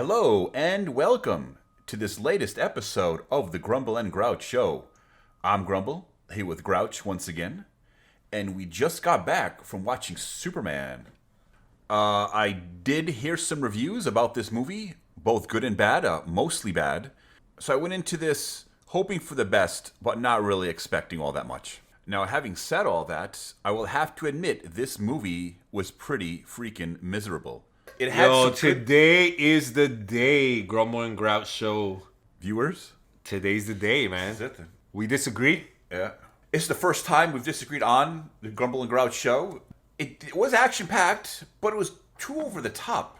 Hello and welcome to this latest episode of the Grumble and Grouch show. I'm Grumble, here with Grouch once again, and we just got back from watching Superman. I did hear some reviews about this movie, both good and bad, mostly bad. So I went into this hoping for the best, but not really expecting all that much. Now, having said all that, I will have to admit this movie was pretty freaking miserable. It had today is the day, Grumble and Grouch show. Viewers? Today's the day, man. That's it then. We disagree? Yeah. It's the first time we've disagreed on the Grumble and Grouch show. It was action-packed, but it was too over the top.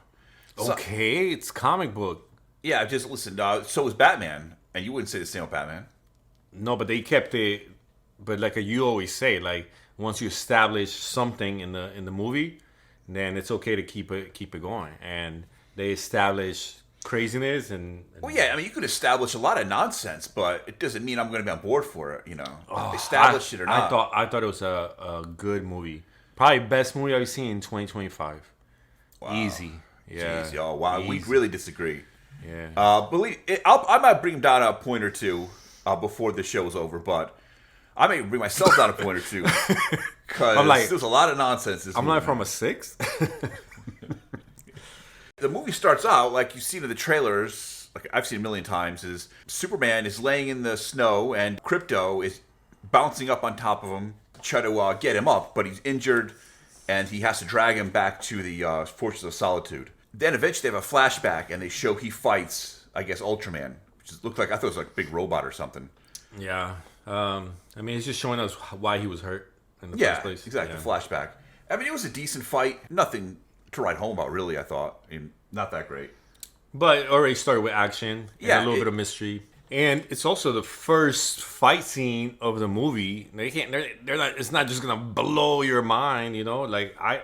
Okay, it's comic book. Yeah, just listen, so was Batman, and you wouldn't say the same with Batman. No, but they kept it, but like you always say, like once you establish something in the movie, then it's okay to keep it going. And they establish craziness and well, yeah, I mean, you could establish a lot of nonsense, but it doesn't mean I'm going to be on board for it, establish it or not. I thought it was a good movie. Probably best movie I've seen in 2025. Wow. Easy. Yeah. Jeez, oh, wow. Easy. We really disagree. Yeah. Believe it, I might bring him down a point or two before the show's over, but I may bring myself down a point or two because there's a lot of nonsense. I'm like from a 6. The movie starts out like you've seen in the trailers, like I've seen a million times, is Superman is laying in the snow and Crypto is bouncing up on top of him to try to get him up, but he's injured and he has to drag him back to the Fortress of Solitude. Then eventually they have a flashback and they show he fights, I guess, Ultraman, which looked like, I thought it was like a big robot or something. Yeah. I mean, it's just showing us why he was hurt in the first place. Exactly. Flashback. I mean, it was a decent fight. Nothing to write home about, really, I thought. I mean, not that great. But it already started with action and a little bit of mystery. And it's also the first fight scene of the movie. They're not. It's not just gonna blow your mind, Like I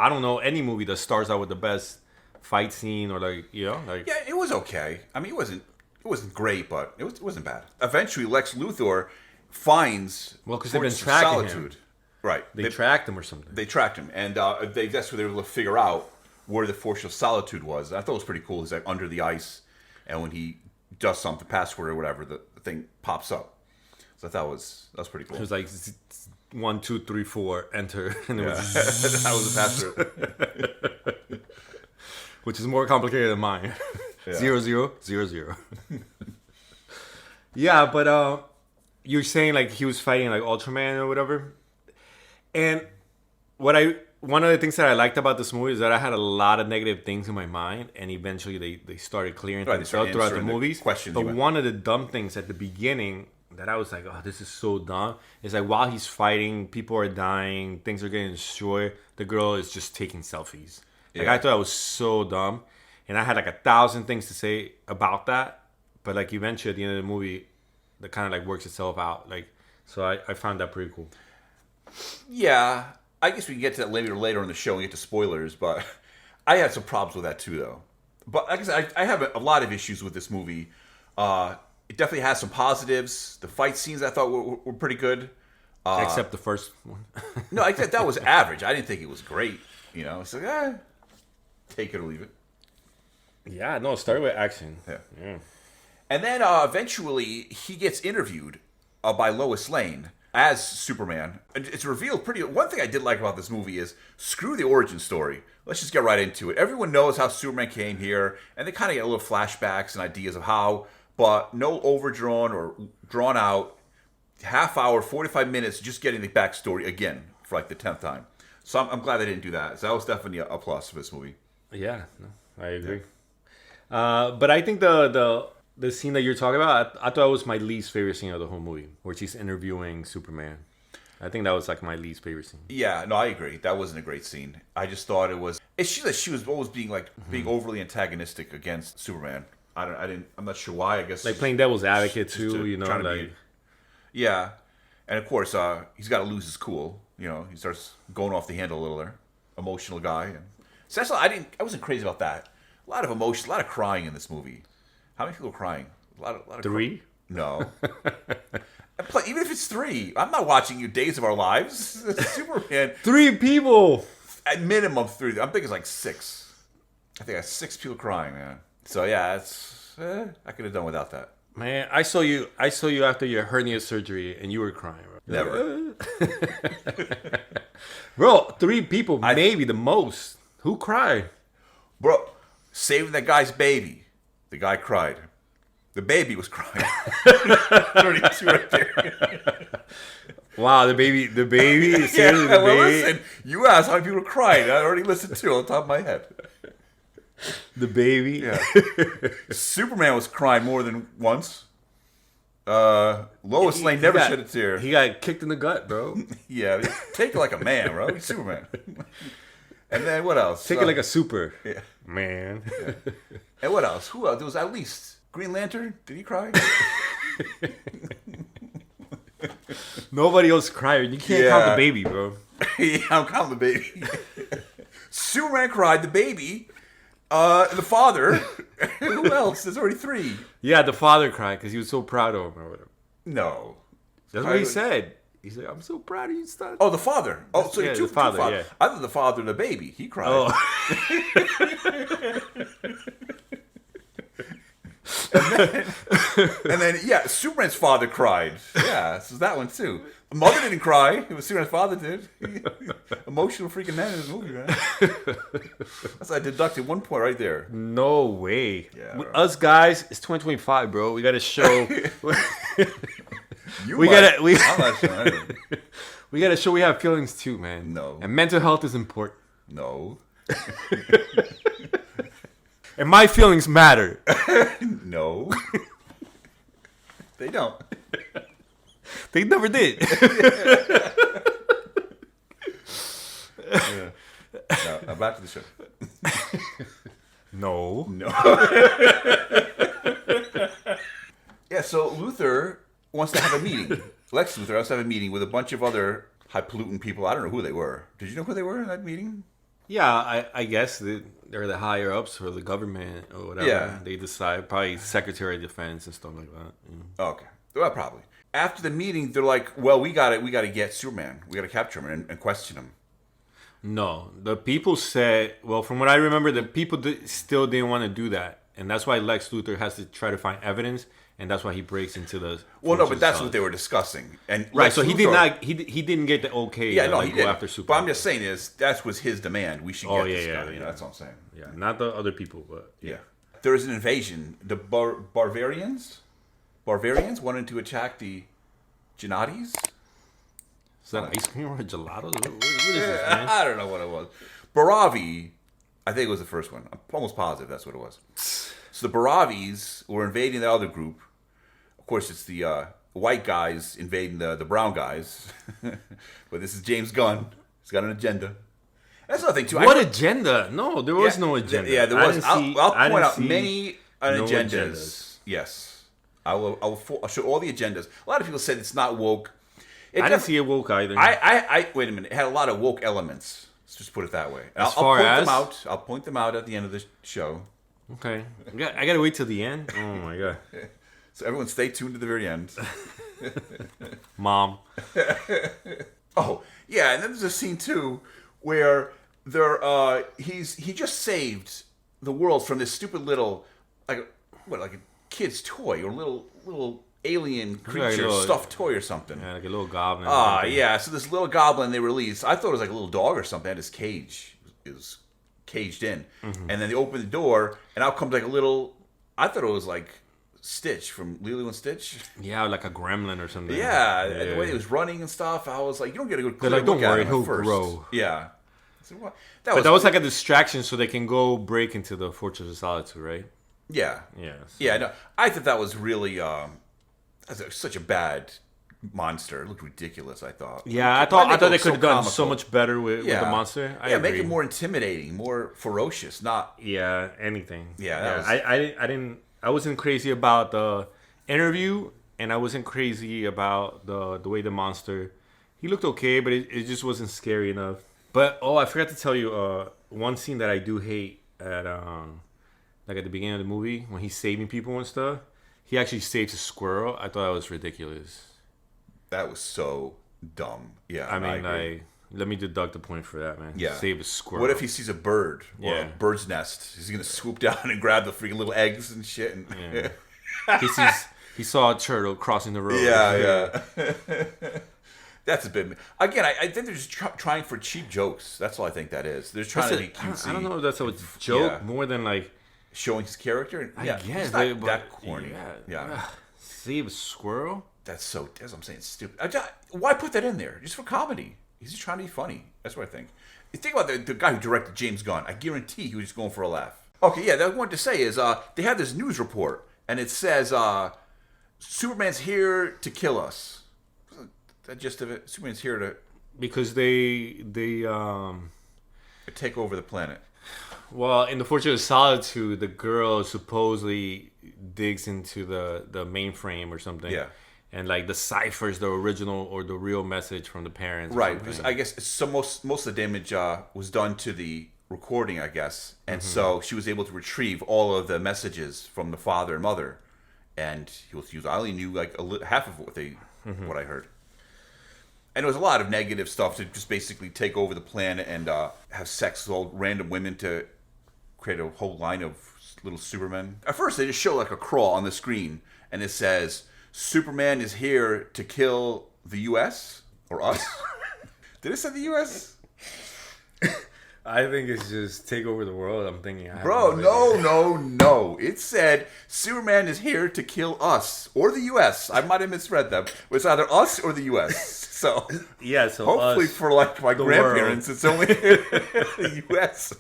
don't know any movie that starts out with the best fight scene or Yeah, it was okay. I mean, it wasn't great, but it wasn't bad. Eventually, Lex Luthor finds because they've been tracking him. Right, they tracked him or something. They tracked him, and that's where they were able to figure out where the Fortress of Solitude was. And I thought it was pretty cool. He's like under the ice, and when he does something, password or whatever, the thing pops up. So I thought that was pretty cool. It was like 1, 2, 3, 4, enter, and it was that was the password, which is more complicated than mine. 0, 0, 0, 0. Yeah, but you're saying like he was fighting like Ultraman or whatever, and one of the things that I liked about this movie is that I had a lot of negative things in my mind, and eventually they started clearing things out throughout the movies. But one of the dumb things at the beginning that I was like, oh, this is so dumb, is like while he's fighting, people are dying, things are getting destroyed, the girl is just taking selfies. Like I thought it was so dumb, and I had like 1,000 things to say about that, but like eventually at the end of the movie, that kind of like works itself out. Like, so I found that pretty cool. Yeah. I guess we can get to that later in the show and get to spoilers, but I had some problems with that too, though. But like I said, I have a lot of issues with this movie. It definitely has some positives. The fight scenes I thought were pretty good. Except the first one. No, I thought that was average. I didn't think it was great. It's like, take it or leave it. Yeah, no, it started with action. Yeah. And then eventually he gets interviewed by Lois Lane as Superman. It's revealed one thing I did like about this movie is screw the origin story. Let's just get right into it. Everyone knows how Superman came here, and they kind of get a little flashbacks and ideas of how, but no overdrawn or drawn out half hour, 45 minutes just getting the backstory again for like the 10th time. So I'm glad they didn't do that. So that was definitely a plus for this movie. Yeah, no, I agree. Yeah. But I think the scene that you're talking about, I thought it was my least favorite scene of the whole movie, where she's interviewing Superman. I think that was like my least favorite scene. Yeah, no, I agree. That wasn't a great scene. I just thought it was. It's just that she was always being overly antagonistic against Superman. I'm not sure why. I guess like playing devil's advocate too. Yeah, and of course he's got to lose his cool. He starts going off the handle a little there. Emotional guy. And so that's I wasn't crazy about that. A lot of emotion, a lot of crying in this movie. How many people are crying? A lot of 3? No. Even if it's 3, I'm not watching you Days of Our Lives. Superman. 3 people. At minimum 3. I'm thinking it's like 6. I think I have 6 people crying, man. So yeah, it's I could have done without that. Man, I saw you after your hernia surgery, and you were crying, bro. Never. Bro, 3 people, maybe the most. Who cried? Bro, saving that guy's baby. The guy cried. The baby was crying. 32 right there. Wow, the baby. Yeah, Seriously, the well, baby. listen, you asked how many people were crying. I already listened to it on top of my head. The baby. Yeah. Superman was crying more than once. Lois Lane never shed a tear. He got kicked in the gut, bro. Yeah, take it like a man, bro. He's Superman. And then what else? Take it like a super. Yeah. Man. Yeah. And what else? Who else? There was at least Green Lantern. Did he cry? Nobody else cried. You can't count the baby, bro. Yeah, I'm counting the baby. Superman cried. The baby. The father. Who else? There's already 3. Yeah, the father cried because he was so proud of him or whatever. No. That's what he said. He's like, I'm so proud of you, son. Oh, the father. Oh, so yeah, two the father, fathers. yeah. I thought the father and the baby. He cried. Oh. and then, yeah, Superman's father cried. Yeah, so that one too. Mother didn't cry. It was Superman's father did. Emotional freaking man in this movie, man. That's I deducted 1 point right there. No way. Yeah, With bro. us guys, it's 2025, bro. We got to show. You We might. gotta- we- I'm not sure. I don't- We got to show we have feelings too, man. No. And mental health is important. No. And my feelings matter. No. They don't. They never did. Yeah. No, back to the show. No. No. Yeah, so Luthor wants to have a meeting. Lex Luthor wants to have a meeting with a bunch of other high-polluting people. I don't know who they were. Did you know who they were in that meeting? Yeah, I guess they're the higher ups for the government or whatever. Yeah. They decide, probably Secretary of Defense and stuff like that. Yeah. Okay. Well, probably. After the meeting, they're like, well, we got to get Superman. We got to capture him and question him. No, the people said, well, from what I remember, the people still didn't want to do that. And that's why Lex Luthor has to try to find evidence. And that's why he breaks into the. Well, no, but that's what they were discussing. And Right, Lex so he Luthor- did not. He didn't get the okay. Yeah, to, no, like, he go did. after Superman. But I'm just saying that was his demand. We should get this guy. You know, that's all I'm saying. Yeah, not the other people, but Yeah. There was an invasion. The Bavarians wanted to attack the Gennatis. Is that ice cream or a gelato? What is this, man? I don't know what it was. Baravi, I think it was the first one. I'm almost positive that's what it was. So the Baravis were invading the other group. Of course, it's the white guys invading the brown guys. But this is James Gunn. He's got an agenda. That's another thing, too. What agenda? No, there was no agenda. Yeah, there was. I'll point out see many no agendas. agendas. Yes. I'll show all the agendas. A lot of people said it's not woke. I didn't see it woke either. I wait a minute. It had a lot of woke elements. Let's just put it that way. As far I'll point as? them out. I'll point them out at the end of the show. Okay. I gotta wait till the end? Oh my god. So everyone stay tuned to the very end. Mom. Oh, yeah, and then there's a scene too where he just saved the world from this stupid little like a kid's toy or little alien creature, little- stuffed toy or something. Yeah, like a little goblin. Ah, yeah. So this little goblin they released, I thought it was like a little dog or something. It had his cage. It was caged in. Mm-hmm. And then they opened the door, and out comes like a little, I thought it was like Stitch from Lilo and Stitch. Yeah, like a gremlin or something. Yeah. The way he was running and stuff, I was like, you don't get a good They're clear like, don't look at worry, him at he'll first. grow. Yeah. So what? But that was like a distraction so they can go break into the Fortress of Solitude, right? Yeah. Yeah. Yeah, no. I thought that was really such a bad monster. It looked ridiculous, I thought. Yeah, I thought make they it could have so done comical. so much better with the monster. I make agree. it more intimidating, more ferocious, not Yeah, anything. Yeah, that was- I wasn't crazy about the interview, and I wasn't crazy about the way the monster. He looked okay, but it just wasn't scary enough. But I forgot to tell you one scene that I do hate at like at the beginning of the movie when he's saving people and stuff. He actually saves a squirrel. I thought that was ridiculous. that was so dumb. Yeah. I mean, agree. like, Let me deduct a point for that, man. Yeah. Save a squirrel. What if he sees a bird or Yeah. a bird's nest? Is he gonna swoop down and grab the freaking little eggs and shit? And He saw a turtle crossing the road. yeah. That's a bit. Again, I think they're just trying for cheap jokes. That's all I think that is. They're trying to be cutesy. I don't know if that's a joke Yeah. more than like. Showing his character. I Yeah, guess it's not that corny. Yeah. Save a squirrel. That's what I'm saying. It's stupid. Why put that in there? Just for comedy. He's just trying to be funny. That's what I think. You think about the guy who directed James Gunn. I guarantee he was just going for a laugh. Okay, yeah. That I wanted to say is they have this news report and it says Superman's here to kill us. That gist of it. Superman's here to Because they take over the planet. Well, in the Fortress of Solitude, the girl supposedly digs into the mainframe or something. Yeah. And like deciphers the original or the real message from the parents. Right, because I guess most of the damage was done to the recording, I guess, and so she was able to retrieve all of the messages from the father and mother, and I only knew like half of what I heard, and there was a lot of negative stuff to just basically take over the planet and have sex with all random women to create a whole line of little Supermen. At first, they just show like a crawl on the screen, and it says, Superman is here to kill the U.S. or us. Did it say the U.S.? I think it's just take over the world. I'm thinking. Bro, no. It said Superman is here to kill us or the U.S. I might have misread them. It's either us or the U.S. So yeah, so hopefully us, for like my grandparents, it's only the U.S.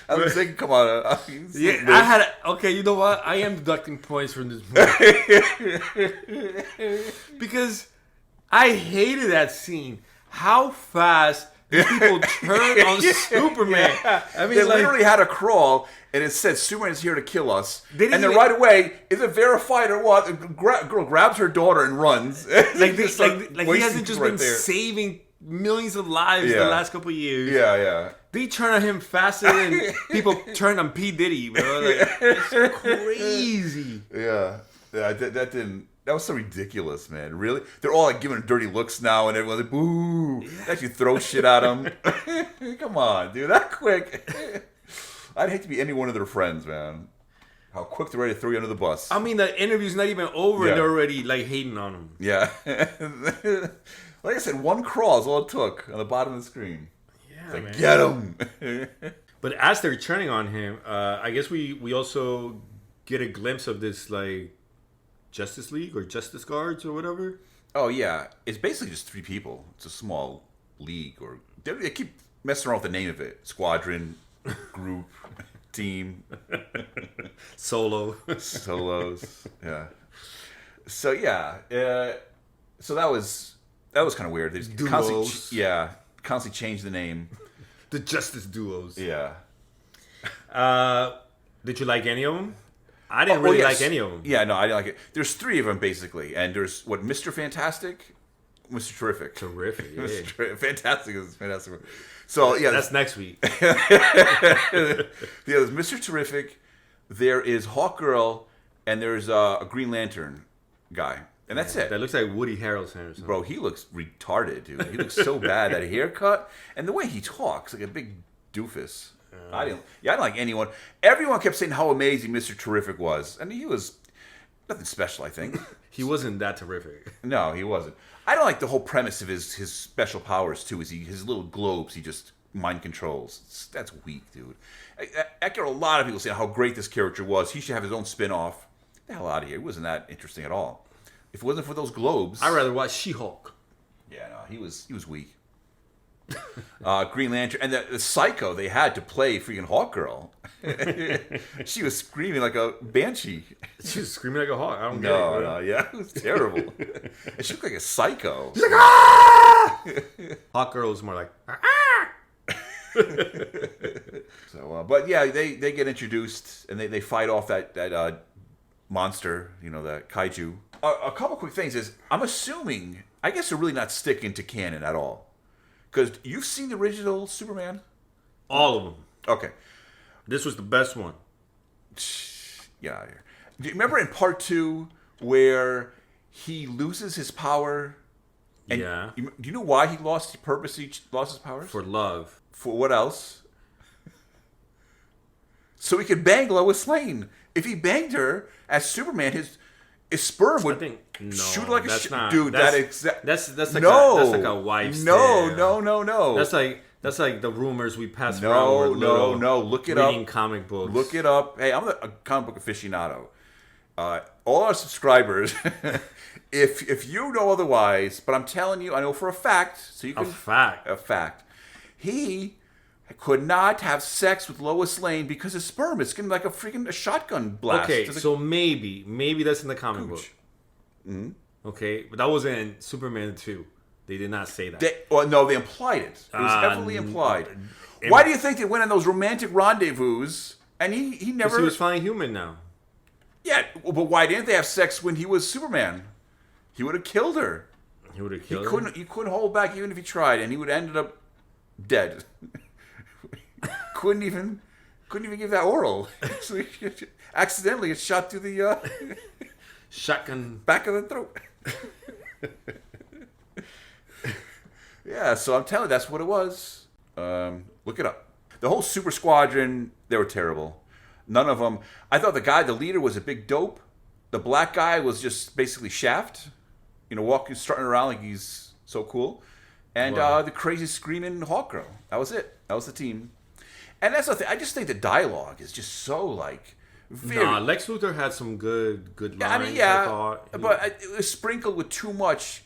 I was thinking, come on. I had. Okay, you know what? I am deducting points from this movie because I hated that scene. How fast do people turn on Superman? Yeah. I mean, they literally had a crawl, and it said Superman is here to kill us. They didn't and then even- right away, is it verified or what? The girl grabs her daughter and runs. like he wasting hasn't just right been there. saving millions of lives the last couple of years. Yeah. They turn on him faster than people turn on P. Diddy, bro. Like, it's crazy. Yeah. That didn't. That was so ridiculous, man. Really? They're all like giving dirty looks now, and everyone's like, boo. They actually throw shit at them. Come on, dude. That quick. I'd hate to be any one of their friends, man. How quick they're ready to throw you under the bus. I mean, the interview's not even over, and they're already like hating on him. Yeah. Like I said, one crawl is all it took on the bottom of the screen. Yeah, It's like, man. get him. But as they're turning on him, I guess we also get a glimpse of this like Justice League or Justice Guards or whatever. Oh, yeah. It's basically just 3 people. It's a small league. Or they keep messing around with the name of it. Squadron, group, team. Solo. Solos. Yeah. So, yeah. So that was kind of weird. They just Duos. constantly change the name. The Justice Duos. Yeah. Did you like any of them? I didn't really like any of them. Yeah, no, I didn't like it. There's 3 of them, basically. And there's, Mr. Fantastic? Mr. Terrific. Terrific, yeah. Fantastic is fantastic. So, yeah. That's next week. There's Mr. Terrific, there is Hawkgirl, and there's a Green Lantern guy. And that's it. That looks like Woody Harrelson or something. Bro, he looks retarded, dude. He looks so bad. That haircut and the way he talks, like a big doofus. I didn't like anyone. Everyone kept saying how amazing Mr. Terrific was, and he was nothing special. I think He wasn't that terrific. no, he wasn't. I don't like the whole premise of his special powers too. Is his little globes? He just mind controls. That's weak, dude. I get a lot of people saying how great this character was. He should have his own spin-off. Get the hell out of here. It wasn't that interesting at all. If it wasn't for those globes, I'd rather watch She-Hulk. yeah, no, he was weak. Green Lantern and the Psycho they had to play freaking Hawkgirl. She was screaming like a banshee. She was screaming like a hawk. I don't get it. No, bro. yeah, it was terrible. And she looked like a psycho. Hawk Girl was more like, So, but yeah, they get introduced and they fight off that monster, that kaiju. A couple quick things is I'm assuming I guess they're really not sticking to canon at all. Because you've seen the original Superman? all of them. Okay. This was the best one. Get out of here. Do you remember in part 2 where he loses his power And Yeah. do you know why he purposely lost his powers? For love. For what else? So he could bang Lois Lane. If he banged her as Superman, his sperm would shoot like a dude. That's like a wife's no, tale. no. That's like the rumors we pass around. No. Look it up. Reading comic books. Look it up. Hey, I'm a comic book aficionado. All our subscribers, if you know otherwise, but I'm telling you, I know for a fact. So you can a fact. He could not have sex with Lois Lane because his sperm is getting like a shotgun blast. Okay, so maybe that's in the comic book. Mm-hmm. Okay, but that was in Superman 2. They did not say that. They implied it. It was heavily implied. Why do you think they went on those romantic rendezvous and he never... Because he was finally human now. Yeah, but why didn't they have sex when he was Superman? He would have killed her. He would have killed her? He couldn't hold back even if he tried, and he would have ended up dead. couldn't even give that oral. So he accidentally gets shot through the shotgun back of the throat. Yeah, so I'm telling you, that's what it was. Look it up. The whole Super Squadron, they were terrible. None of them. I thought the leader, was a big dope. The black guy was just basically Shaft. Strutting around like he's so cool. And the crazy screaming Hawk Girl. That was it. That was the team. And that's the thing. I just think the dialogue is just so Lex Luthor had some good lines. I mean, yeah, but it was sprinkled with too much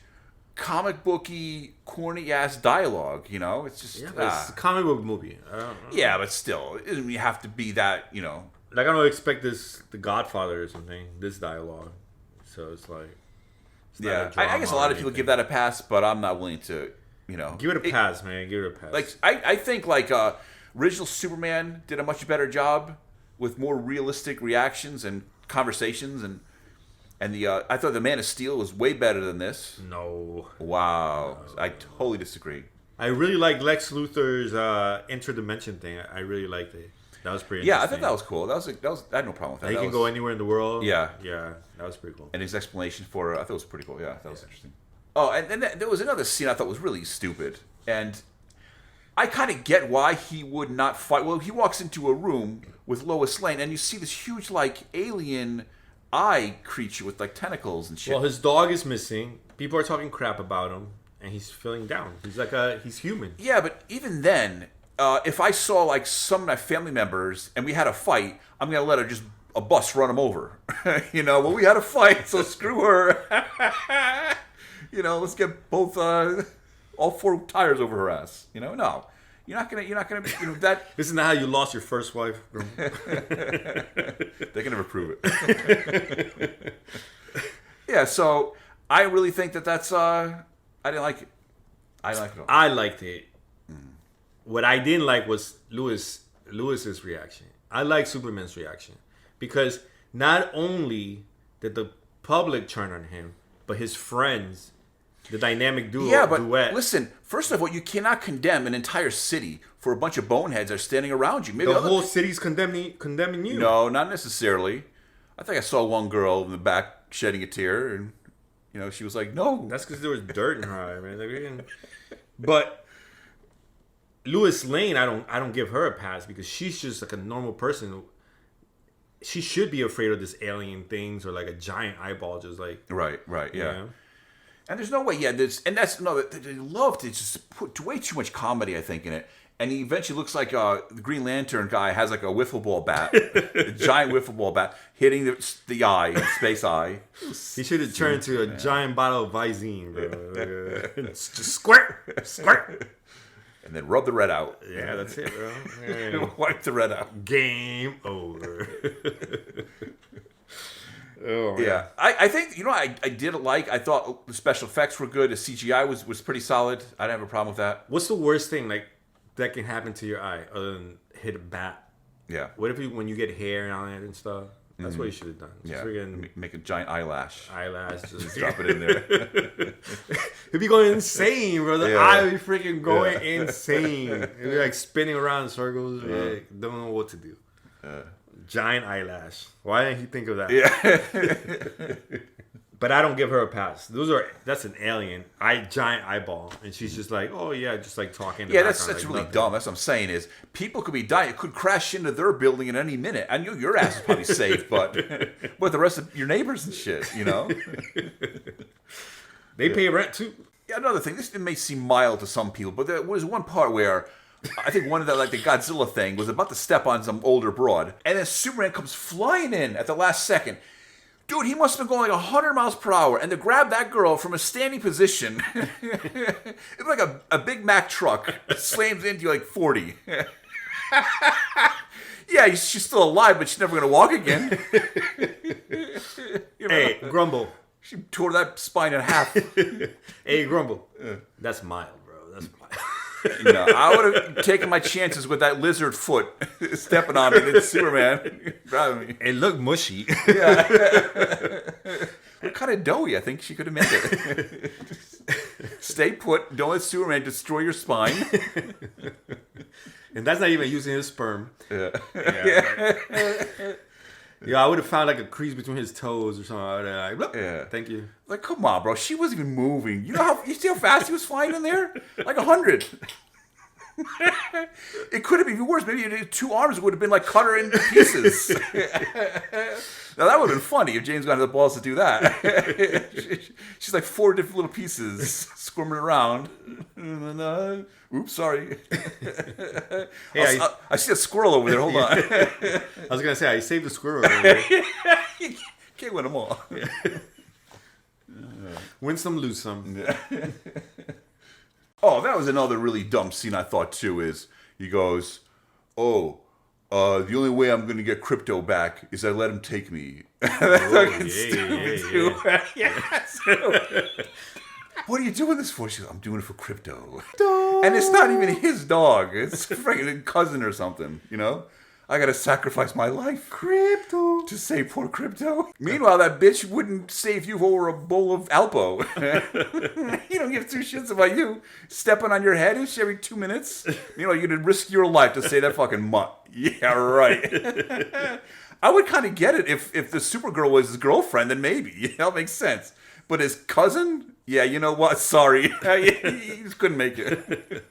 comic booky, corny ass dialogue. It's just it's a comic book movie. Yeah, but still, it doesn't have to be that. Like I don't expect The Godfather or something. This dialogue, so it's like. I guess a lot of people give that a pass, but I'm not willing to. Give it a pass, man. Give it a pass. Like I think original Superman did a much better job with more realistic reactions and conversations, and I thought the Man of Steel was way better than this. No. Wow. No. I totally disagree. I really like Lex Luthor's interdimension thing. I really liked it. That was pretty interesting. Yeah, I thought that was cool. That was I had no problem with that. He can go anywhere in the world. Yeah. Yeah, that was pretty cool. And his explanation for it, I thought it was pretty cool. Yeah, that was interesting. Oh, and then there was another scene I thought was really stupid. And I kind of get why he would not fight. Well, he walks into a room with Lois Lane, and you see this huge, alien eye creature with, tentacles and shit. Well, his dog is missing. People are talking crap about him, and he's feeling down. He's human. Yeah, but even then, if I saw, some of my family members, and we had a fight, I'm going to let a bus run him over. Well, we had a fight, so screw her. Let's get both... all 4 tires over her ass. No. You're not gonna that. Isn't that how you lost your first wife? They can never prove it. Yeah, so I really think that's I didn't like it. I didn't like it all. I liked it. What I didn't like was Lewis's reaction. I like Superman's reaction because not only did the public turn on him, but his friends. The dynamic duo. Yeah, but duet. Listen. First of all, you cannot condemn an entire city for a bunch of boneheads that are standing around you. Maybe the whole city's condemning you. No, not necessarily. I think I saw one girl in the back shedding a tear, and she was like, "No." That's because there was dirt in her eye, man. But Lois Lane, I don't give her a pass because she's just a normal person. She should be afraid of this alien things or a giant eyeball, just right, yeah. And there's no way, they love to just put way too much comedy, I think, in it. And he eventually looks like the Green Lantern guy has a wiffle ball bat, a giant wiffle ball bat, hitting the eye, space eye. He should have turned into a giant bottle of Visine, bro. Just squirt. And then rub the red out. Yeah, that's it, bro. Wipe the red out. Game over. Oh, yeah, I think I did like. I thought the special effects were good. The CGI was pretty solid. I didn't have a problem with that. What's the worst thing that can happen to your eye other than hit a bat? Yeah. What if when you get hair on it and stuff? That's what you should have done. Just make a giant eyelash. Just drop it in there. He'd be going insane, bro. The eye would be freaking going insane. It'd be spinning around in circles. Don't know what to do. Giant eyelash. Why didn't he think of that? Yeah. But I don't give her a pass. That's an alien, giant eyeball, and she's just like, oh yeah, just like talking. Yeah, that's really dumb. That's what I'm saying is people could be dying. It could crash into their building at any minute. I knew your ass is probably safe, but with the rest of your neighbors and shit, you know. They pay rent too. Yeah, another thing. This may seem mild to some people, but there was one part where I think one of the like the Godzilla thing was about to step on some older broad, and then Superman comes flying in at the last second. Dude, he must have been going like 100 miles per hour, and to grab that girl from a standing position, it's like a Big Mac truck slams into you like 40. Yeah, she's still alive, but she's never going to walk again. Hey, Grumble. She tore that spine in half. Hey, Grumble. That's mild, bro. That's mild. No, I would have taken my chances with that lizard foot stepping on me than Superman grabbing me. It looked mushy. Yeah. Looked kind of doughy. I think she could have made it. Stay put. Don't let Superman destroy your spine. And that's not even using his sperm. Yeah. Yeah, I would have found like a crease between his toes or something. Like, yeah. Thank you. Like, come on, bro. She wasn't even moving. You see how fast he was flying in there? Like 100. It could have been even worse. Maybe 2 arms would have been like cut her into pieces. Now that would have been funny if James got the balls to do that. She's like 4 different little pieces squirming around. Oops, sorry. Hey, I see a squirrel over there. Hold on. I was gonna say I saved the squirrel over there. Can't win them all. Win some, lose some. Oh, that was another really dumb scene I thought too. Is he goes, the only way I'm going to get Crypto back is I let him take me. What are you doing this for? She goes, I'm doing it for Crypto. Dog. And it's not even his dog. It's a freaking cousin or something, you know? I got to sacrifice my life. Crypto. To save poor Crypto. Meanwhile, that bitch wouldn't save you over a bowl of Alpo. You don't give 2 shits about you stepping on your head every 2 minutes. You know, you'd risk your life to say that fucking mutt. Yeah, right. I would kind of get it if the Supergirl was his girlfriend, then maybe. That makes sense. But his cousin? Yeah, you know what? Sorry. He just couldn't make it.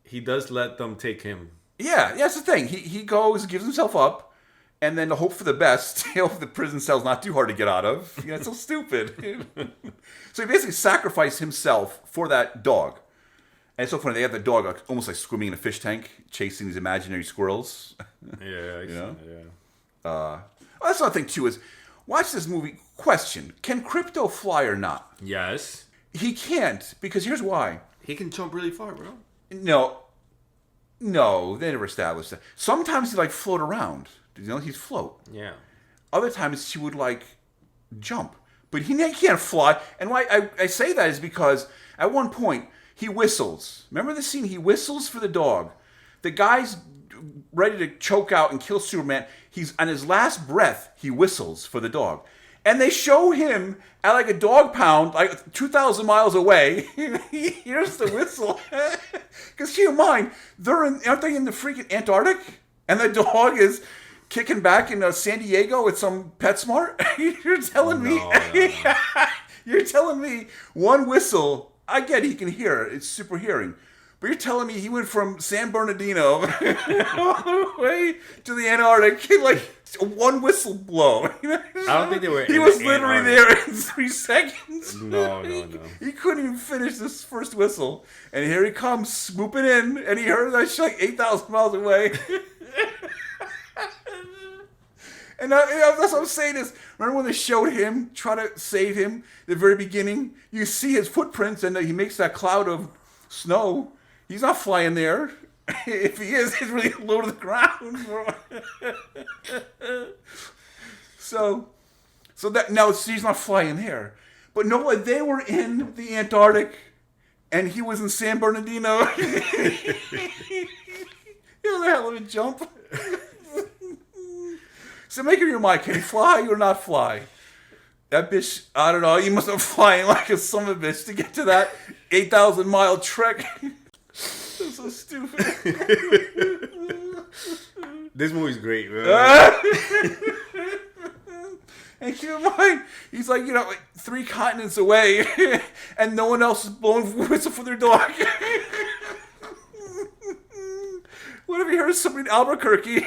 He does let them take him. Yeah, that's the thing. He goes, gives himself up, and then to hope for the best. You know, the prison cell's not too hard to get out of. You know, it's so stupid. So he basically sacrificed himself for that dog. And it's so funny. They have the dog almost like swimming in a fish tank, chasing these imaginary squirrels. Yeah, you know? Yeah. That's another thing too. Is watch this movie. Question: can Crypto fly or not? Yes. He can't because here's why. He can jump really far, bro. No, they never established that. Sometimes he like float around. You know, he'd float. Yeah. Other times he would like jump, but he can't fly. And why I say that is because at one point he whistles. Remember the scene? He whistles for the dog. The guy's ready to choke out and kill Superman. He's on his last breath. He whistles for the dog. And they show him at like a dog pound, like 2,000 miles away. He hears the whistle. Because keep in mind, aren't they in the freaking Antarctic? And the dog is kicking back in San Diego with some PetSmart? You're telling me? No. You're telling me one whistle, I get he can hear it. It's super hearing. But you're telling me he went from San Bernardino all the way to the Antarctic in like one whistle blow. I don't think they were. He was literally there in 3 seconds. No. He couldn't even finish this first whistle, and here he comes swooping in, and he heard that shit like 8,000 miles away. And that's what I'm saying is, remember when they showed him try to save him at the very beginning? You see his footprints, and he makes that cloud of snow. He's not flying there. If he is, he's really low to the ground. So that now he's not flying there. But no, they were in the Antarctic, and he was in San Bernardino. It was a hell of a jump. So make up your mind: can he fly or not fly? That bitch, I don't know. He must have flying like a son of a bitch to get to that 8,000-mile trek. That's so stupid. This movie's great, man. And keep in mind, he's like, 3 continents away, and no one else is blowing whistle for their dog. What if you heard somebody in Albuquerque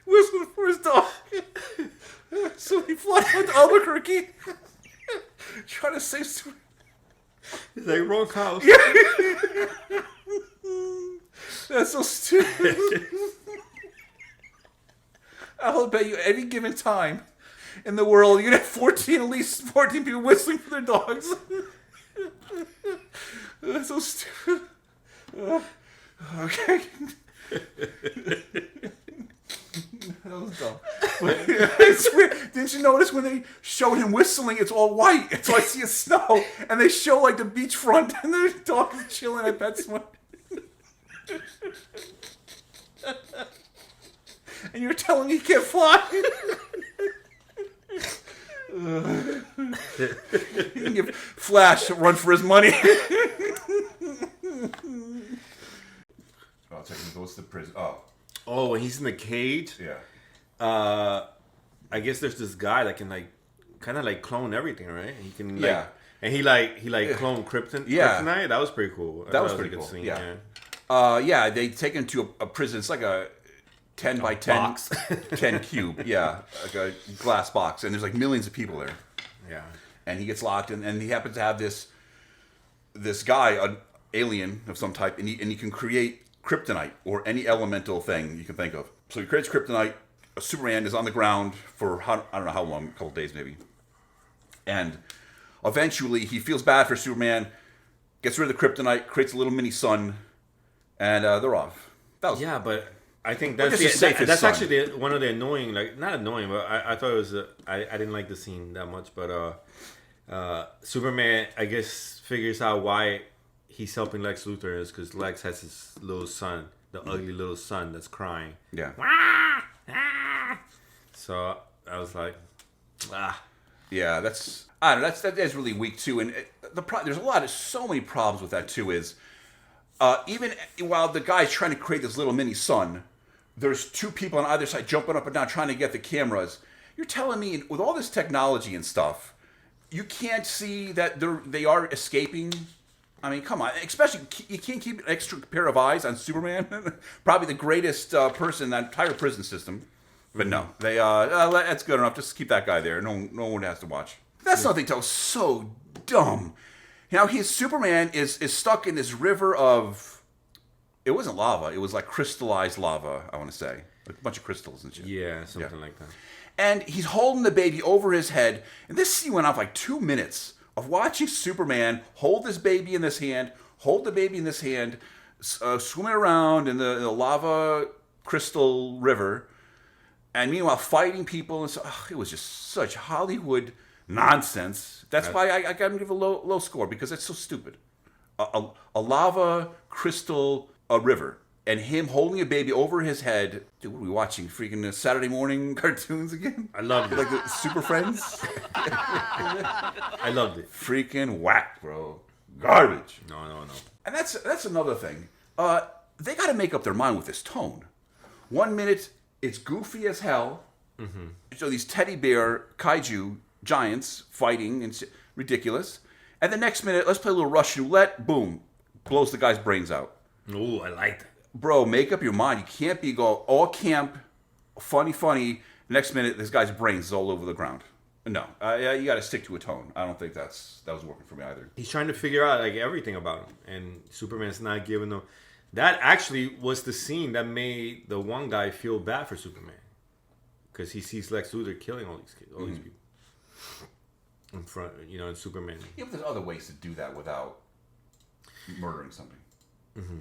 whistling for his dog? So he flies out to Albuquerque, trying to save some... He's like, wrong house. That's so stupid. I'll bet you any given time in the world, you'd have at least 14 people whistling for their dogs. That's so stupid. Okay. That was dumb. I swear, didn't you notice when they showed him whistling, it's all white. It's all I see is snow. And they show like the beachfront and the dog is chilling at PetSmart. And you're telling me he can't fly? He can give Flash a run for his money. I'll check him. Goes to prison. Oh, when he's in the cage. Yeah. I guess there's this guy that can like, kind of like clone everything, right? He can. Like, yeah. And he cloned Kryptonite. That was pretty cool. That was pretty cool. Scene, yeah. Yeah. They take him to a prison. It's like a 10 by 10 box. 10 cube. Yeah, like a glass box, and there's like millions of people there. Yeah. And he gets locked, and he happens to have this guy, an alien of some type, and he can create kryptonite or any elemental thing you can think of. So he creates kryptonite. Superman is on the ground for I don't know how long, a couple days maybe, and eventually he feels bad for Superman, gets rid of the kryptonite, creates a little mini sun, and they're off. That was, yeah, but I think that's that's actually one of the annoying, like not annoying, but I thought it was I didn't like the scene that much, but Superman I guess figures out why he's helping Lex Luthor is because Lex has his little son, the ugly little son that's crying. Yeah. So I was like, yeah, I don't know, that is really weak too, and there's so many problems with that too. Is even while the guy's trying to create this little mini sun, there's 2 people on either side jumping up and down trying to get the cameras. You're telling me with all this technology and stuff, you can't see that they are escaping? I mean, come on. Especially, you can't keep an extra pair of eyes on Superman. Probably the greatest person in that entire prison system. But no, they that's good enough. Just keep that guy there. No one has to watch. That's something that was so dumb. Now, Superman is stuck in this river of... It wasn't lava. It was like crystallized lava, I want to say. Like a bunch of crystals and shit. Yeah, something like that. And he's holding the baby over his head. And this scene went on for like 2 minutes of watching Superman hold this baby in this hand, hold the baby in this hand, swimming around in the lava crystal river, and meanwhile fighting people. And so it was just such Hollywood nonsense. That's why I got to give a low score, because it's so stupid. A lava crystal river, and him holding a baby over his head. Dude, what are we watching? Freaking Saturday morning cartoons again? I loved it. Like the Super Friends? I loved it. Freaking whack, bro. Garbage. No. And that's another thing. They got to make up their mind with this tone. 1 minute, it's goofy as hell. Mm-hmm. So these teddy bear kaiju giants fighting, and ridiculous. And the next minute, let's play a little Russian roulette. Boom. Blows the guy's brains out. Ooh, I like that. Bro, make up your mind. You can't be all camp, funny. Next minute, this guy's brains is all over the ground. No, you got to stick to a tone. I don't think that was working for me either. He's trying to figure out like everything about him, and Superman's not giving him. That actually was the scene that made the one guy feel bad for Superman, because he sees Lex Luthor killing all these kids, all these people in front, in Superman. Yeah, but there's other ways to do that without murdering somebody. Mm-hmm.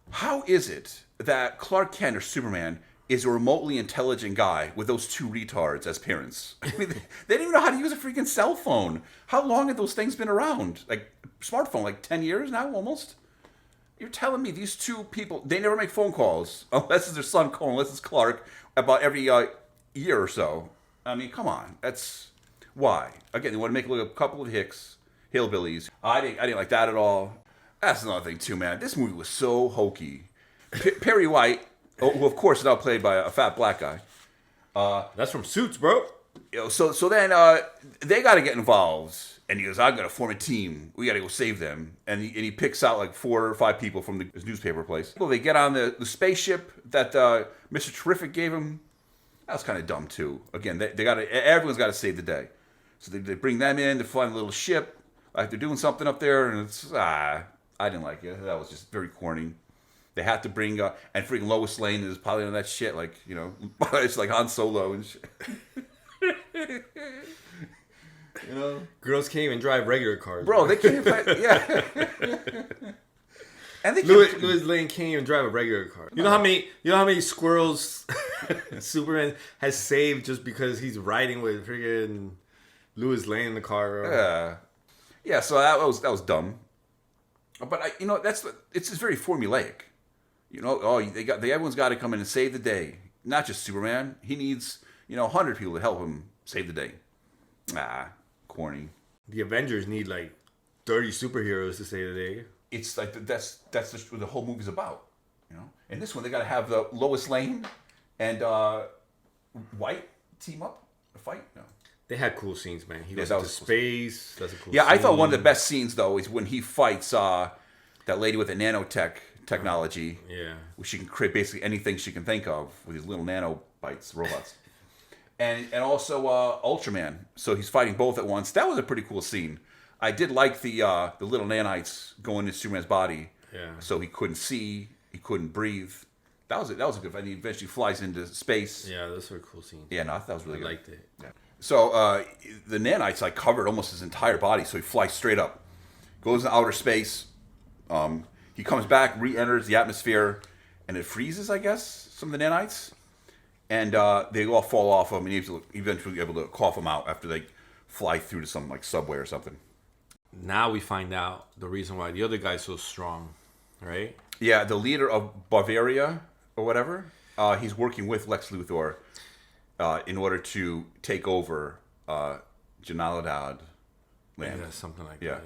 How is it that Clark Kent or Superman is a remotely intelligent guy with those 2 retards as parents? I mean, they didn't even know how to use a freaking cell phone. How long have those things been around? Like, smartphone, like 10 years now, almost? You're telling me these 2 people, they never make phone calls, unless it's their son Cole, unless it's Clark, about every year or so. I mean, come on. That's... Why? Again, they want to make a couple of hillbillies. I didn't like that at all. That's another thing too, man. This movie was so hokey. Perry White, who of course is now played by a fat black guy. That's from Suits, bro. So then they got to get involved. And he goes, I'm going to form a team. We got to go save them. And he picks out like 4 or 5 people from his newspaper place. Well, they get on the spaceship that Mr. Terrific gave him. That was kind of dumb, too. Again, everyone's got to save the day. So they bring them in. They fly in a little ship. Like they're doing something up there. And it's, I didn't like it. That was just very corny. They had to bring, and freaking Lois Lane is probably on that shit. Like, it's like Han Solo and shit. Girls can't even drive regular cars. Bro, they can't even yeah. And Lois Lane can't even drive a regular car. You know how many squirrels Superman has saved just because he's riding with freaking Lois Lane in the car? Yeah. So that was dumb. But it's just very formulaic. Everyone's got to come in and save the day. Not just Superman. He needs 100 people to help him save the day. Corny. The Avengers need like 30 superheroes to save the day. It's like that's just what the whole movie's about. In this one they got to have the Lois Lane and White team up to fight. No. They had cool scenes, man. He goes into space. That's a cool. Yeah, scene. I thought one of the best scenes though is when he fights that lady with the technology. Yeah. Where she can create basically anything she can think of with these little nanobites, robots. And also Ultraman. So he's fighting both at once. That was a pretty cool scene. I did like the little nanites going into Superman's body. Yeah. So he couldn't see, he couldn't breathe. That was a good fight. He eventually flies into space. Yeah, those were cool scenes. Yeah, no, I thought that was really good. I liked it. Yeah. So the nanites like covered almost his entire body, so he flies straight up, goes into outer space. He comes back, re-enters the atmosphere, and it freezes, I guess, some of the nanites. And they all fall off him, and he's eventually able to cough them out after they fly through to some like subway or something. Now we find out the reason why the other guy's so strong, right? Yeah, the leader of Bavaria or whatever, he's working with Lex Luthor in order to take over Janaladad land. Yeah, something like that.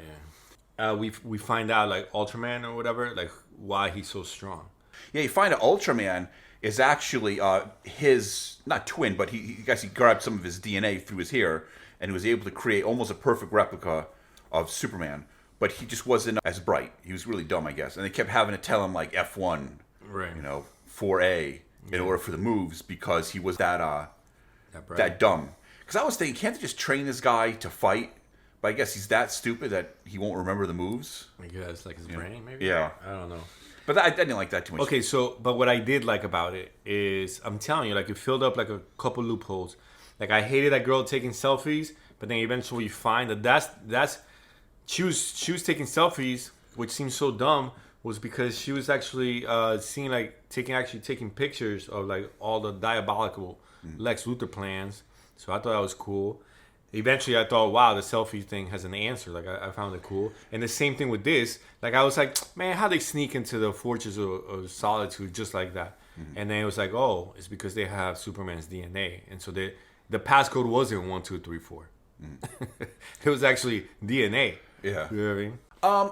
Yeah. We find out like Ultraman or whatever, like why he's so strong. Yeah, you find out Ultraman is actually his, not twin, but he grabbed some of his DNA through his hair and he was able to create almost a perfect replica of Superman. But he just wasn't as bright. He was really dumb, I guess. And they kept having to tell him like F1, right? 4A in order for the moves because he was that dumb. Because I was thinking, can't they just train this guy to fight? But I guess he's that stupid that he won't remember the moves. I guess like his brain, maybe. Yeah, I don't know. But I didn't like that too much. Okay, but what I did like about it is, I'm telling you, like it filled up like a couple loopholes. Like I hated that girl taking selfies, but then eventually you find that's she was taking selfies, which seems so dumb, was because she was actually seeing like taking pictures of like all the diabolical Lex Luthor plans. So I thought that was cool. Eventually, I thought, wow, the selfie thing has an answer. Like, I found it cool. And the same thing with this. Like, I was like, man, how they sneak into the Fortress of Solitude just like that? Mm-hmm. And then it was like, oh, it's because they have Superman's DNA. And so the passcode wasn't 1, 2, 3, 4. It was actually DNA. Yeah. You know what I mean?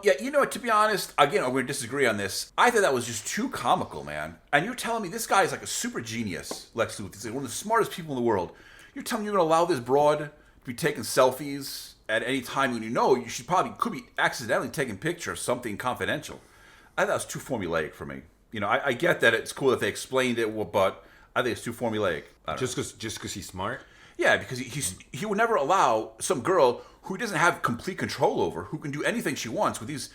Yeah, to be honest, again, we're going to disagree on this. I thought that was just too comical, man. And you're telling me this guy is like a super genius, Lex Luthor. He's like one of the smartest people in the world. You're telling me you're going to allow this broad be taking selfies at any time when you could be accidentally taking pictures of something confidential. I thought that was too formulaic for me. I get that it's cool that they explained it, but I think it's too formulaic. Just because he's smart? Yeah, because he would never allow some girl who he doesn't have complete control over, who can do anything she wants with these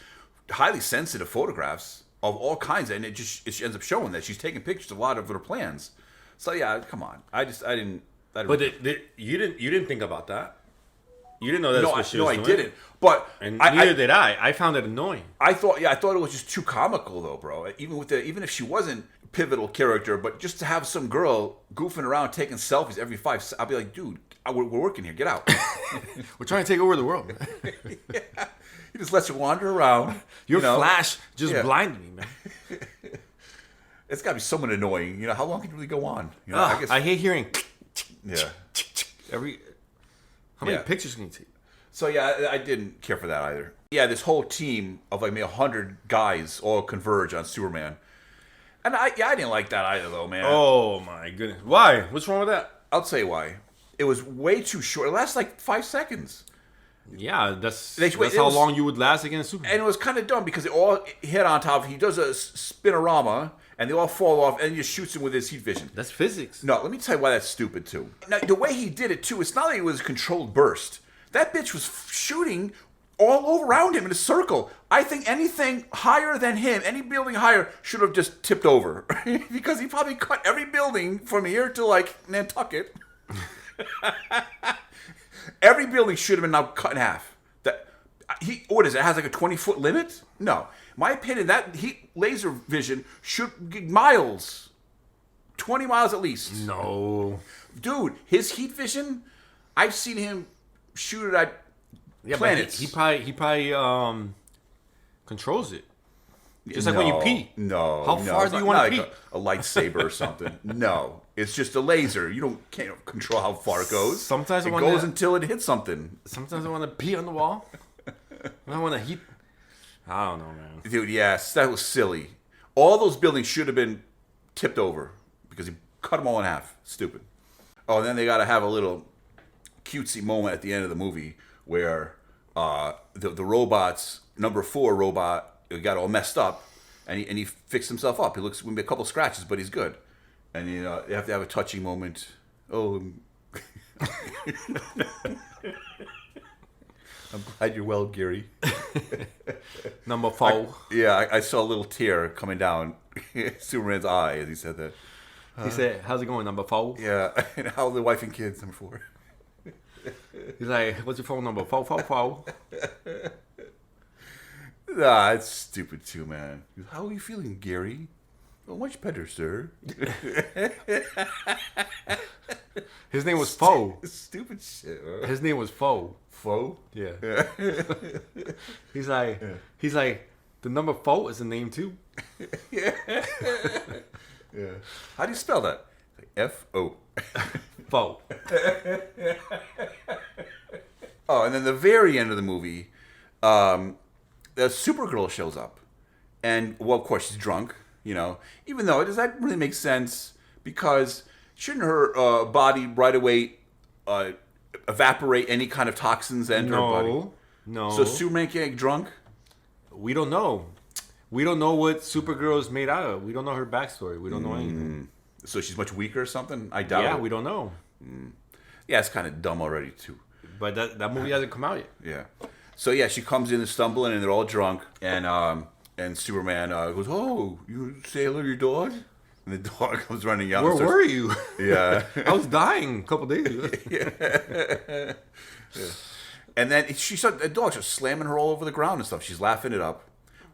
highly sensitive photographs of all kinds, and it ends up showing that she's taking pictures of a lot of her plans. So yeah, come on. I didn't. But you didn't think about that. You didn't know that's what she was doing. No, I didn't. But neither did I. I found it annoying. I thought it was just too comical though, bro. Even if she wasn't a pivotal character, but just to have some girl goofing around taking selfies every 5 seconds, I'll be like, dude, we're working here. Get out. We're trying to take over the world. Yeah. He just lets you wander around. Your flash just blinded me, man. It's got to be somewhat annoying. How long can it really go on? I hate hearing. Yeah. How many pictures can you take? So yeah, I didn't care for that either. Yeah, this whole team of like maybe 100 guys all converge on Superman, and I didn't like that either though, man. Oh my goodness, why? What's wrong with that? I'll tell you why. It was way too short. It lasts like 5 seconds. Yeah, that's It how was- long you would last against Superman. And it was kind of dumb because they all hit on top. He does a spinorama, and they all fall off, and he just shoots him with his heat vision. That's physics. No, let me tell you why that's stupid, too. Now, the way he did it, too, it's not like it was a controlled burst. That bitch was shooting all over around him in a circle. I think anything higher than him, any building higher, should have just tipped over. Because he probably cut every building from here to, like, Nantucket. Every building should have been now cut in half. What is it? It has like a 20-foot limit? No. My opinion, that heat laser vision should get miles. 20 miles at least. No. Dude, his heat vision, I've seen him shoot it at planets. He probably controls it. Just like when you pee. No. How far do you want to pee? Like a lightsaber or something. No. It's just a laser. You can't control how far it goes. Sometimes it goes until it hits something. Sometimes I want to pee on the wall. I want to heat. I don't know, man. Dude, yes, that was silly. All those buildings should have been tipped over because he cut them all in half. Stupid. Oh, and then they got to have a little cutesy moment at the end of the movie where the robots, number 4 robot, got all messed up, and he fixed himself up. He looks with a couple scratches, but he's good. And they have to have a touching moment. Oh, I'm glad you're well, Gary. Number 4. I saw a little tear coming down Superman's eye as he said that. He said, "How's it going, number 4?" Yeah, and how are the wife and kids, number 4? He's like, "What's your phone number? 444." Nah, it's stupid too, man. How are you feeling, Gary? Oh, much better, sir. His name was Foe. Stupid shit. Huh? His name was Foe. Foe? Yeah. He's like, the number 4 is a name too. Yeah. How do you spell that? F-O. Foe. Oh, and then the very end of the movie, the Supergirl shows up. And, well, of course, she's drunk, Even though, does that really make sense? Because shouldn't her body right away evaporate any kind of toxins that enter her body? No. So Superman can't get drunk? We don't know. We don't know what Supergirl is made out of. We don't know her backstory. We don't know anything. So she's much weaker or something? I doubt it. Yeah, we don't know. Yeah, it's kind of dumb already, too. But that movie hasn't come out yet. Yeah. So, yeah, she comes in stumbling, and they're all drunk. And Superman goes, "Oh, you say hello to your dog?" And the dog comes running out. Where were you? Yeah. I was dying a couple days ago. Yeah. And then the dog's just slamming her all over the ground and stuff. She's laughing it up.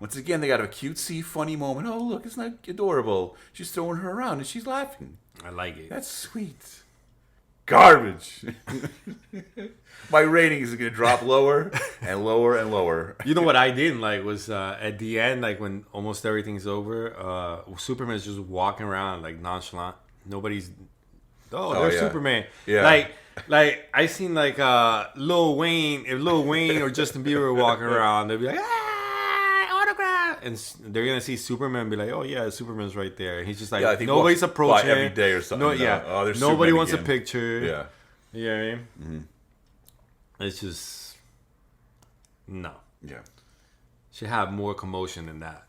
Once again, they got a cutesy, funny moment. Oh, look, isn't that adorable? She's throwing her around and she's laughing. I like it. That's sweet. Garbage. My rating is going to drop lower and lower and lower. You know what I didn't like was at the end, like when almost everything's over, Superman's just walking around like nonchalant. Nobody's. There's yeah. Superman. Yeah. Like I seen like Lil Wayne. If Lil Wayne or Justin Bieber were walking around, they'd be like, autograph, and they're gonna see Superman and be like, oh yeah, Superman's right there. And he's just like, nobody's approaching every day or something. No, yeah. There's Nobody Superman wants again. a picture. Yeah. You know what I mean? Mm-hmm. It's just no. Yeah. Should have more commotion than that.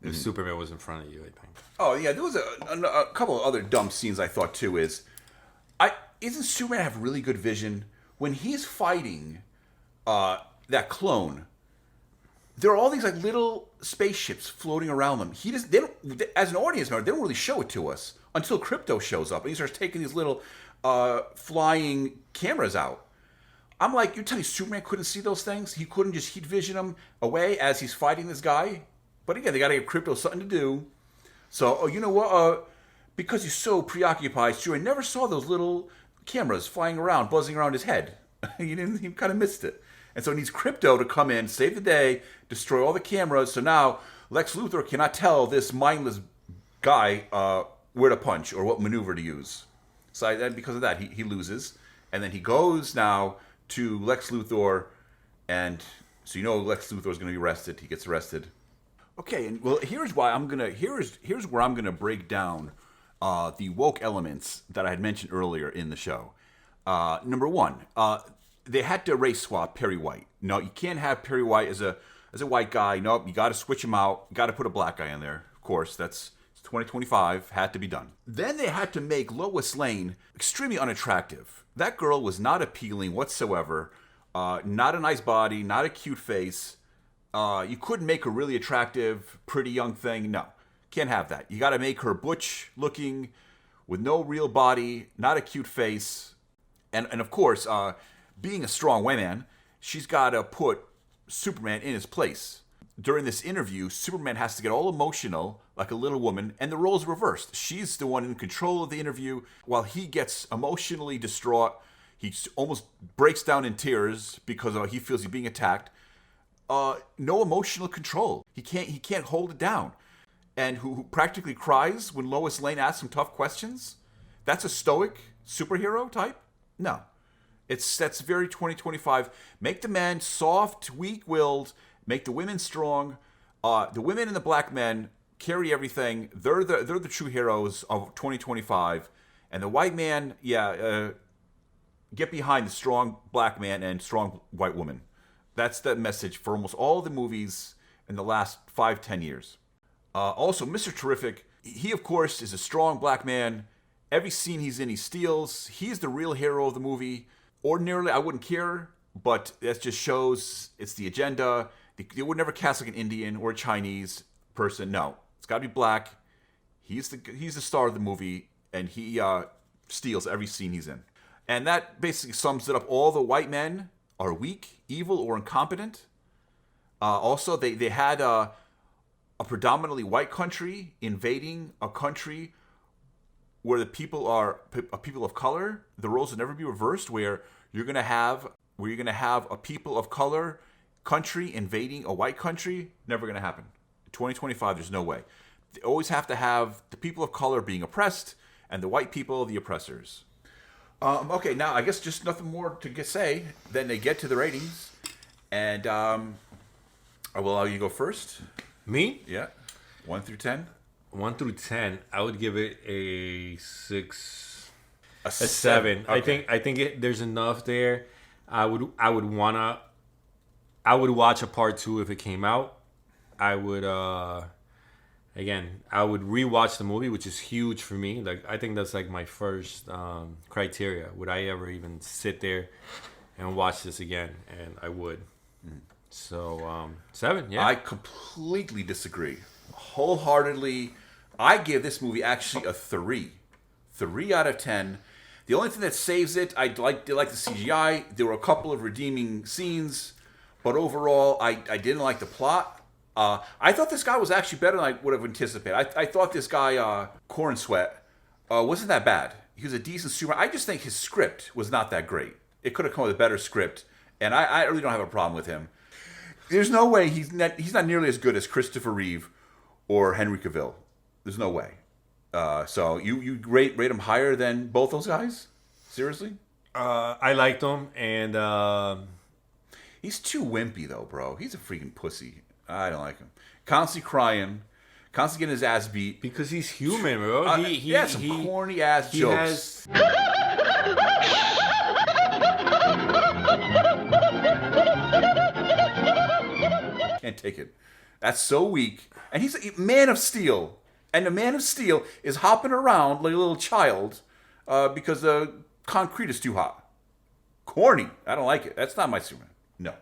If Superman was in front of you, I think. Oh yeah, there was a couple of other dumb scenes I thought too. Isn't Superman have really good vision when he's fighting that clone? There are all these like little spaceships floating around them. As an audience member, they don't really show it to us until Crypto shows up and he starts taking these little flying cameras out. I'm like, you're telling me Superman couldn't see those things? He couldn't just heat vision them away as he's fighting this guy? But again, they got to give Crypto something to do. So, you know what? Because he's so preoccupied, Superman never saw those little cameras flying around, buzzing around his head. He kind of missed it. And so he needs Crypto to come in, save the day, destroy all the cameras. So now Lex Luthor cannot tell this mindless guy where to punch or what maneuver to use. So then because of that, he loses. And then he goes now to Lex Luthor. And so Lex Luthor is going to be arrested. He gets arrested. Okay, and well, here's where I'm gonna break down the woke elements that I had mentioned earlier in the show. Number one, they had to race swap Perry White. No, you can't have Perry White as a white guy. Nope, you got to switch him out. You got to put a black guy in there. Of course, that's 2025. Had to be done. Then they had to make Lois Lane extremely unattractive. That girl was not appealing whatsoever. Not a nice body, not a cute face. You couldn't make her really attractive, pretty young thing. No, can't have that. You got to make her butch looking, with no real body, not a cute face, and of course, being a strong woman, she's got to put Superman in his place. During this interview, Superman has to get all emotional, like a little woman, and the roles reversed. She's the one in control of the interview, while he gets emotionally distraught. He almost breaks down in tears because he feels he's being attacked. No emotional control. He can't hold it down. And who practically cries when Lois Lane asks him tough questions? That's a stoic superhero type? No. That's very 2025. Make the man soft, weak-willed. Make the women strong. The women and the black men carry everything. They're the true heroes of 2025. And the white man, get behind the strong black man and strong white woman. That's the message for almost all the movies in the last 5-10 years. Also, Mr. Terrific, he of course is a strong black man. Every scene he's in, he steals. He's the real hero of the movie. Ordinarily, I wouldn't care, but that just shows it's the agenda. They would never cast like an Indian or a Chinese person. No, it's got to be black. He's the star of the movie, and he steals every scene he's in. And that basically sums it up. All the white men are weak, evil, or incompetent. Also, they had a predominantly white country invading a country where the people are people of color. The roles will never be reversed, where you're gonna have a people of color country invading a white country. Never gonna happen. 2025, there's no way. They always have to have the people of color being oppressed and the white people the oppressors. Okay, now I guess just nothing more to say. Then they get to the ratings, and I will allow you to go first. Me? Yeah, 1 through 10. 1 through 10, I would give it a 6, A 7. Okay. I think there's enough there. I would watch a part 2 if it came out. I would rewatch the movie, which is huge for me. Like, I think that's like my first criteria. Would I ever even sit there and watch this again? And I would. So 7, yeah. I completely disagree. Wholeheartedly. I give this movie actually a 3. 3 out of 10. The only thing that saves it, I like the CGI. There were a couple of redeeming scenes, but overall, I didn't like the plot. I thought this guy was actually better than I would have anticipated. I thought this guy, Corn Sweat, wasn't that bad. He was a decent Superman. I just think his script was not that great. It could have come with a better script, and I really don't have a problem with him. There's no way he's not nearly as good as Christopher Reeve or Henry Cavill. There's no way. So you rate him higher than both those guys? Seriously? I liked him, and he's too wimpy though, bro. He's a freaking pussy. I don't like him. Constantly crying, constantly getting his ass beat. because he's human, bro. He has some corny ass jokes. Can't take it. That's so weak. And he's a Man of Steel. And the Man of Steel is hopping around like a little child because the concrete is too hot. Corny. I don't like it. That's not my Superman. No.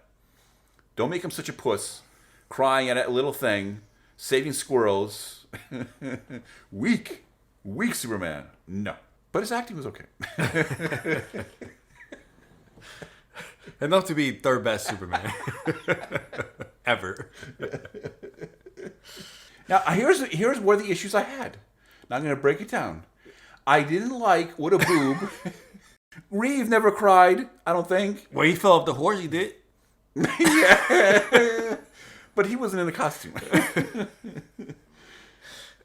Don't make him such a puss. Crying at a little thing. Saving squirrels. Weak. Weak Superman. No. But his acting was okay. enough to be third best Superman ever. Now, here's where the issues I had. Now I'm going to break it down. I didn't like What a Boob. Reeve never cried, I don't think. Well, he fell off the horse, he did. Yeah. But he wasn't in the costume.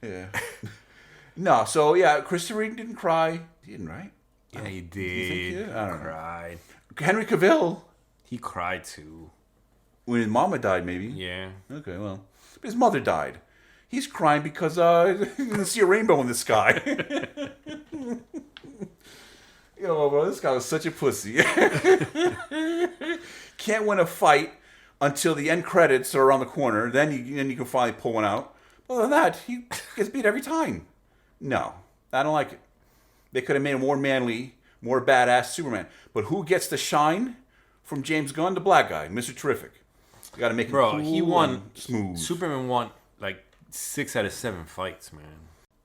Yeah. No, so yeah, Christopher Reeve didn't cry. He didn't, right? Yeah, he did. He did? I don't know. Cried. Henry Cavill. He cried too. When his mama died, maybe. Yeah. Okay, well. But his mother died. He's crying because he didn't see a rainbow in the sky. Yo, bro, this guy was such a pussy. Can't win a fight until the end credits are around the corner. Then you can finally pull one out. Other than that, he gets beat every time. No, I don't like it. They could have made a more manly, more badass Superman. But who gets the shine from James Gunn? The black guy, Mr. Terrific. You got to make him cool. He won. And smooth. Superman won like 6 out of 7 fights, man.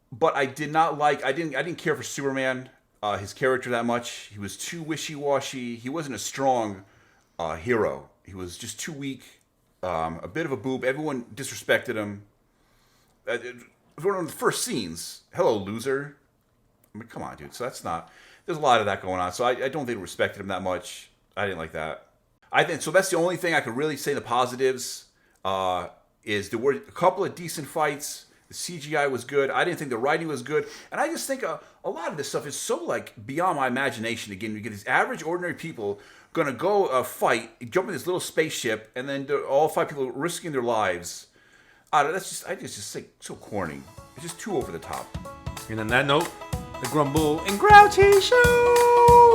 But I did not like. I didn't care for Superman, his character that much. He was too wishy-washy. He wasn't a strong hero. He was just too weak. A bit of a boob. Everyone disrespected him. One of the first scenes. Hello, loser. I mean, come on, dude. So that's not. There's a lot of that going on. So I don't think they respected him that much. I didn't like that. I think so. That's the only thing I could really say. The positives is there were a couple of decent fights. The CGI was good. I didn't think the writing was good, and I just think a lot of this stuff is so like beyond my imagination. Again, you get these average, ordinary people gonna go fight, jump in this little spaceship, and then all 5 people risking their lives. That's just like so corny. It's just too over the top. And on that note, the Grumble and Grouchy Show.